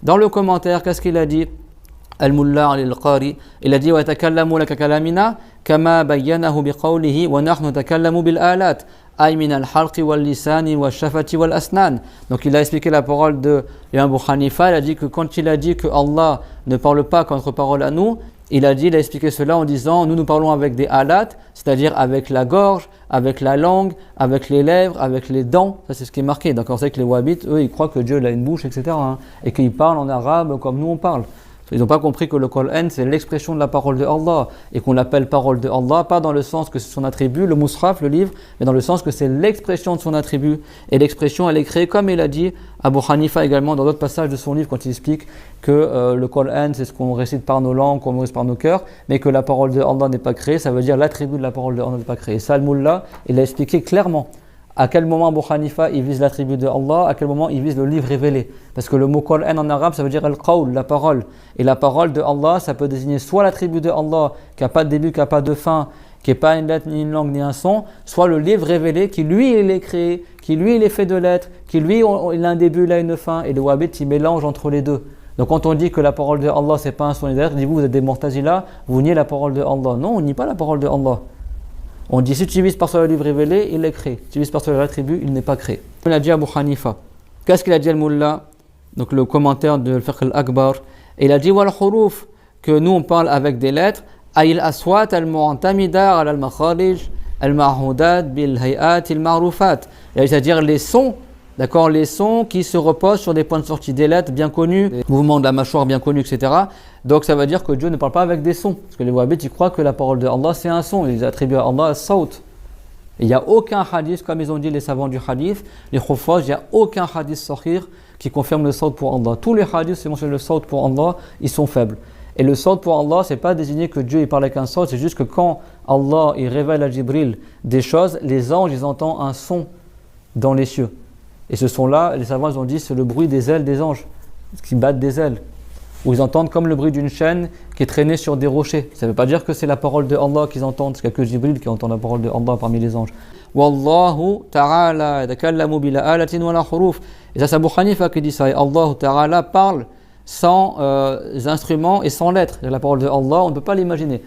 Dans le commentaire, qu'est-ce qu'il a dit? Al-Mullah al-Qari, il a dit wa takallamu laka kalamina kama bayyanahu biqawlihi wa nahnu takallamu bil alat ay min al-halqi wal lisani wal shafati wal asnan. Donc il a expliqué la parole de Imam Abu Hanifa. Il a dit que quand il a dit que Allah ne parle pas comme notre parole à nous, il a expliqué cela en disant nous parlons avec des alat, c'est-à-dire avec la gorge, avec la langue, avec les lèvres, avec les dents. Ça c'est ce qui est marqué. Donc on sait que les wahhabites, eux, ils croient que Dieu a une bouche, etc. Et qu'ils parlent en arabe comme nous on parle. Ils n'ont pas compris que le Qur'an c'est l'expression de la parole de Allah et qu'on l'appelle parole de Allah, pas dans le sens que c'est son attribut, le Mus'haf, le livre, mais dans le sens que c'est l'expression de son attribut. Et l'expression elle est créée comme il a dit Abu Hanifa également dans d'autres passages de son livre quand il explique que le Qur'an c'est ce qu'on récite par nos langues, qu'on récite par nos cœurs, mais que la parole de Allah n'est pas créée, ça veut dire l'attribut de la parole de Allah n'est pas créé. Et ça, Al-Mullah, il a expliqué clairement. À quel moment Abu Hanifa il vise l'attribut de Allah, à quel moment il vise le livre révélé. Parce que le mot Qur'an en arabe ça veut dire al-qawl, la parole. Et la parole de Allah ça peut désigner soit l'attribut de Allah qui n'a pas de début, qui n'a pas de fin, qui n'est pas une lettre, ni une langue, ni un son, soit le livre révélé qui lui il est créé, qui lui il est fait de lettres, qui lui il a un début, il a une fin. Et le wahhabite il mélange entre les deux. Donc quand on dit que la parole de Allah c'est pas un son et des lettres, vous êtes des Mu'tazila, vous niez la parole de Allah. Non, on nie pas la parole de Allah. On dit si tu vises par sur le livre révélé, il est créé. Si tu vises par sur l'attribut, il n'est pas créé. Il a dit Abu Hanifa. Qu'est-ce qu'il a dit Al-Mullah? Donc le commentaire de Al-Fiqh al-Akbar. Il a dit wal huruf, que nous on parle avec des lettres. Ayil aswat al-mu'tamida ala al-makharij al-ma'hudat bil hayat al-ma'rufat. C'est-à-dire les sons. D'accord, les sons qui se reposent sur des points de sortie, des lettres bien connus, des mouvements de la mâchoire bien connus, etc. Donc ça veut dire que Dieu ne parle pas avec des sons. Parce que les wahhabites, ils croient que la parole de Allah c'est un son. Ils attribuent à Allah saut. Il n'y a aucun hadith, comme ils ont dit les savants du hadith, les khuffaz, il n'y a aucun hadith sahih qui confirme le saut pour Allah. Tous les hadiths qui mentionnent le saut pour Allah, ils sont faibles. Et le saut pour Allah, c'est pas désigner que Dieu il parle avec un saut, c'est juste que quand Allah il révèle à Jibril des choses, les anges ils entendent un son dans les cieux. Et ce son-là, les savants ils ont dit c'est le bruit des ailes des anges, qui battent des ailes. Ou ils entendent comme le bruit d'une chaîne qui est traînée sur des rochers. Ça ne veut pas dire que c'est la parole de Allah qu'ils entendent, c'est que Jibril qui entend la parole de Allah parmi les anges. Wallahu ta'ala yatakallamu bila alatin wala huruf. Et ça c'est Abu Hanifa qui dit ça. Et Allah ta'ala parle sans instruments et sans lettres. La parole de Allah, on ne peut pas l'imaginer.